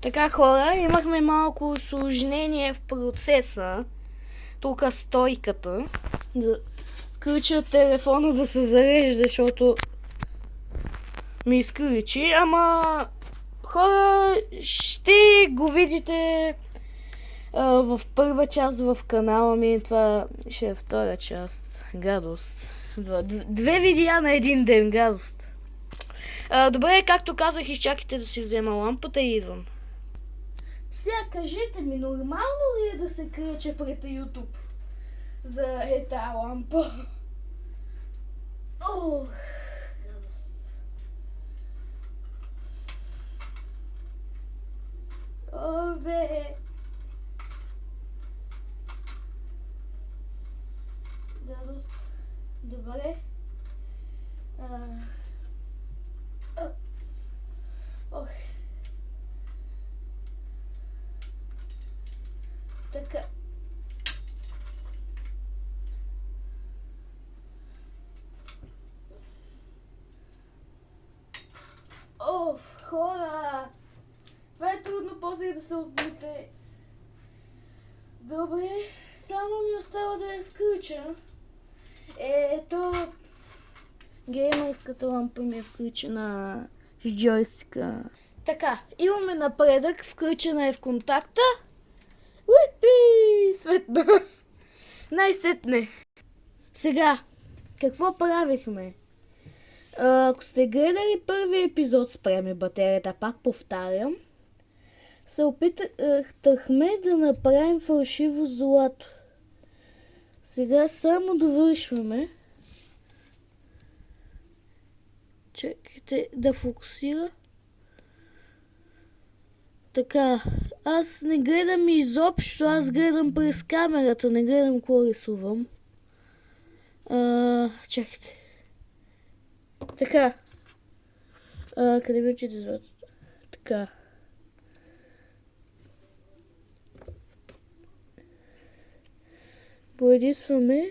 Така, хора, имахме малко усложнение в процеса. Тук стойката. Да включа телефона да се зарежда, защото ми изключи. Ама, хора, ще го видите в първа част в канала ми. Това ще е втора част. Гадост. Две видеа на един ден. Гадост. Добре, както казах, изчакайте да си взема лампата и идвам. Сега кажете ми, нормално ли е да се креча пред YouTube за тази лампа? Ох, радост. О, бе. Радост. Добре. Ох. Така. Оф, хора! Това е трудно после да се отбуте. Добре, само ми остава да я включа. Ето, геймърската лампа ми е включена с джойстика. Така, имаме напредък, включена е в контакта. Уипи! Светна! Най-сетне! Сега, какво правихме? Ако сте гледали първи епизод, спреме батерията, пак повтарям, се опитахме да направим фалшиво злато. Сега само довършваме. Чакайте да фокусира. Така, аз не гледам изобщо, аз гледам през камерата, не гледам какво рисувам. Чакайте. Така. Къде вече да златото? Така. Боядисваме.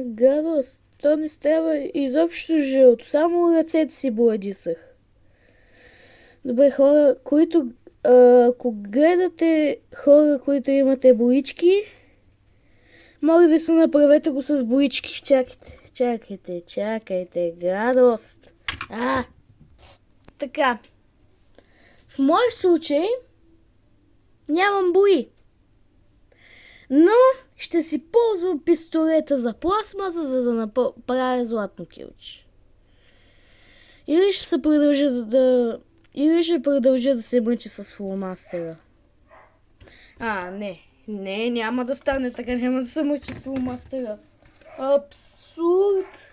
Гадост. То не става изобщо жълто. Само ръцете си боядисах. Добре, хора, които ако гледате хора, които имате боички, моля ви се, направете го с боички. Чакайте, гадост. Така. В мой случай нямам бои. Но ще си ползвам пистолета за пластмаса, за да направя златно килче. Или ще продължа да се мъча с фломастера. Не, няма да стане така, няма да се мъча с фломастера. Абсурд!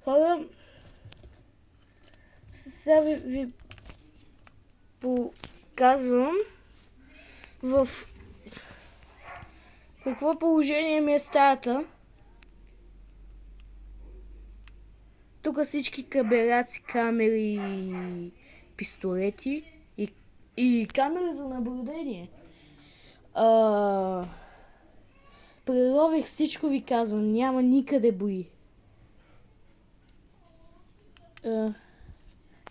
Хора, сега ви показвам в какво положение ми е стаята. Тук всички кабелаци, камери, пистолети и камери за наблюдение. Прерових всичко, ви казвам, няма никъде бои.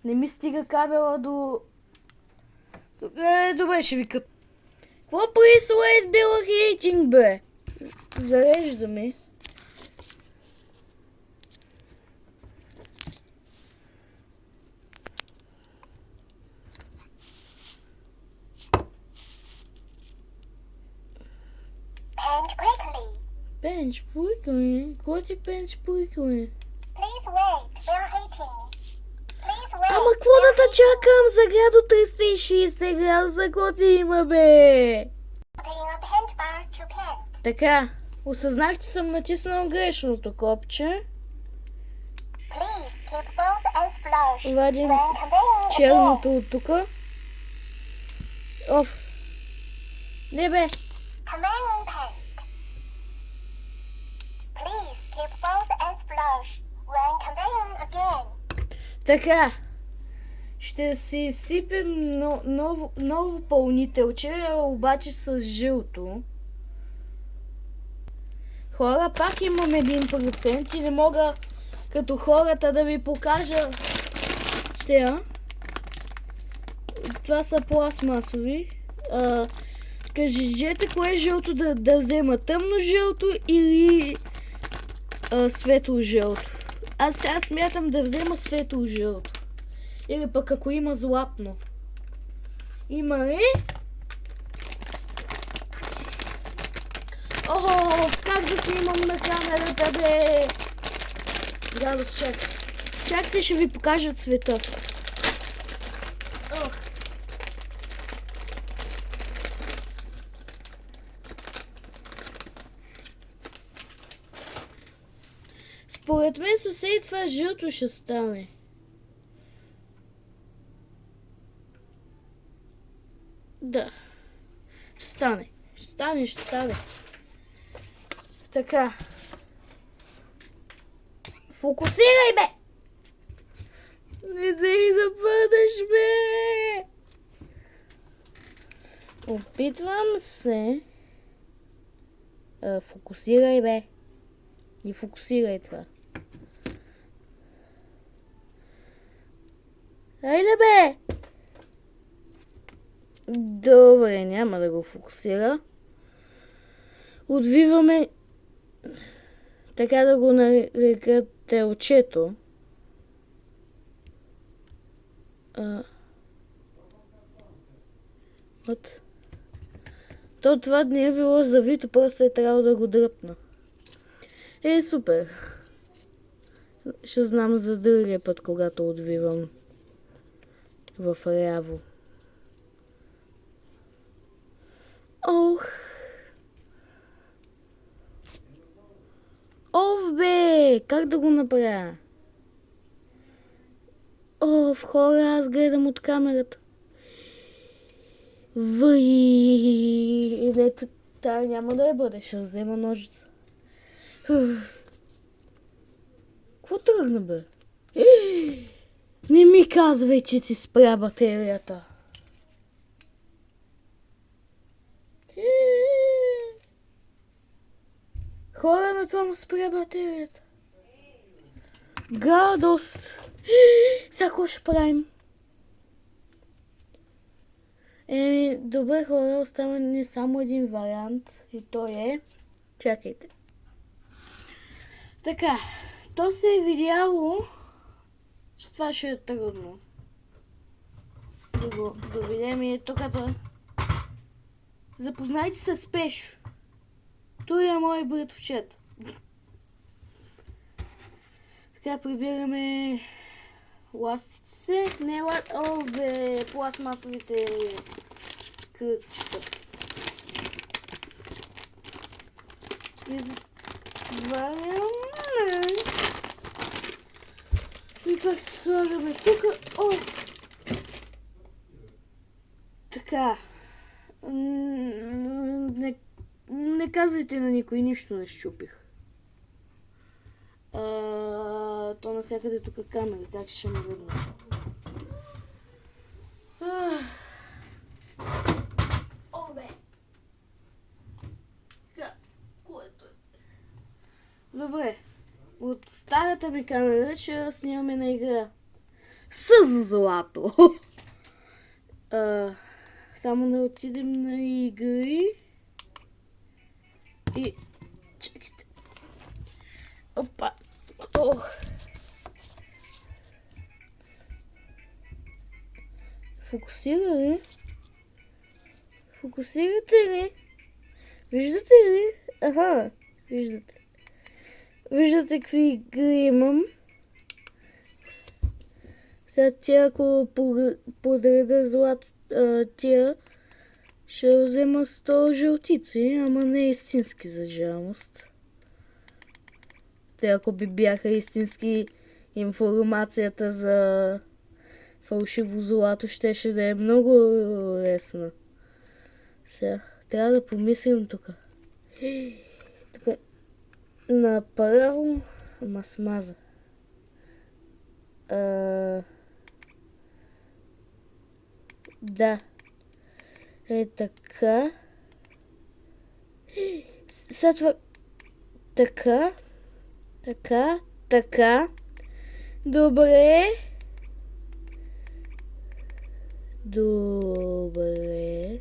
Не ми стига кабела до... Добре, ще ви кът. Какво прислед била хейтинг, бе? Зареждаме. Bench prickling? Какво ти bench prickling? Ама какво да те чакам за градо 360 градуса, какво ти има, бе? Така, осъзнах, че съм натиснал грешното копче. Вадим черното от тука. Оф. Не, бе. Така, ще си сипем ново пълнителче, обаче с жълто. Хора, пак имам 1% и не мога като хората да ви покажа Тея. Това са пластмасови. Кажете кое е жълто да взема. Тъмно жълто или светло жълто. Аз сега смятам да взема светло жълто. Или пък ако има златно. Има ли? Охо, как да снимам на камерата, бе? Гадост, чакай. Чакайте, ще ви покажа цвета. Според мен съседи това жълто ще стане. Да. Ще стане. Така. Фокусирай, бе! Не дай да бъдеш, бе! Опитвам се. Фокусирай, бе. Не фокусирай това. Айде, бе! Добре, няма да го фокусира. Отвиваме, така да го нарека, телчето. Вот. Това не е било завито, просто е трябвало да го дръпна. Супер. Ще знам за другия път, когато отвивам в ляво. Ох! Бе! Как да го направя? В хора, аз гледам от камерата. Тая няма да я бъде, ще взема ножица. Какво тръгна, бе? Не ми казвай, че ти спря батерията. Хора, на това му спря батерията. Гадост. Сега какво ще правим? Добре, хора, остава ни само един вариант и той е... Чакайте. Така, то се е видяло, че това ще е трудно. Да го доведем и тук да... Запознайте се с Пешо. Той е мой братовчет. Така, прибираме ластиците. Пластмасовите кръгчета. И затваряме. И пак се слагаме тук. Така. Не казвайте на никой, нищо не щупих. То навсякъде тук камери, так ще ме видно. Бе! Което е? Добре. От старата ми камера ще снимаме на игра. С злато! Само да отидем на игри. И... Чакайте. Опа. Фокусира ли? Фокусирате ли? Виждате ли? Аха, виждате. Виждате какви игри имам. Сега тя, ако подреда злато, тя ще взема 100 жълтици, ама не истински, за жалост. Те, ако би бяха истински, информацията за фалшиво злато щеше да е много лесна. Сега, трябва да помислим тук. Тук направо, ама смаза. Да. Така. След това... Така. Добре. Добре.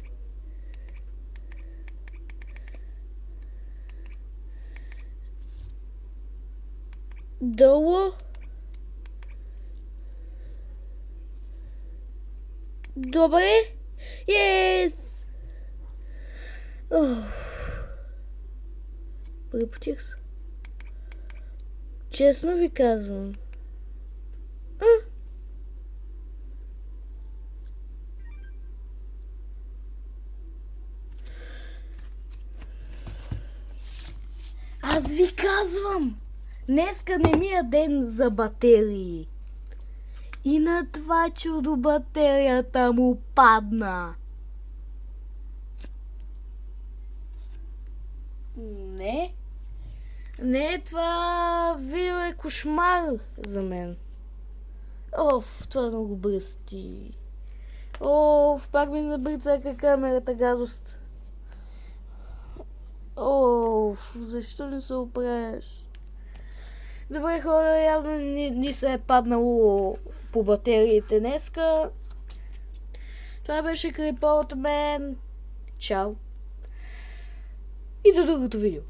Долу. Добре. Yes! Припотих се. Честно ви казвам. Аз ви казвам, днеска не ми е ден за батерии. И на това чудо батерията му падна. Не, това видео е кошмар за мен. Това много бръсти. Пак ми забрицака камерата, гадост. Защо не се оправяш? Добре, хора, явно ни се е паднало по батериите днеска. Това беше Крипо от мен. Чао. И до другото видео.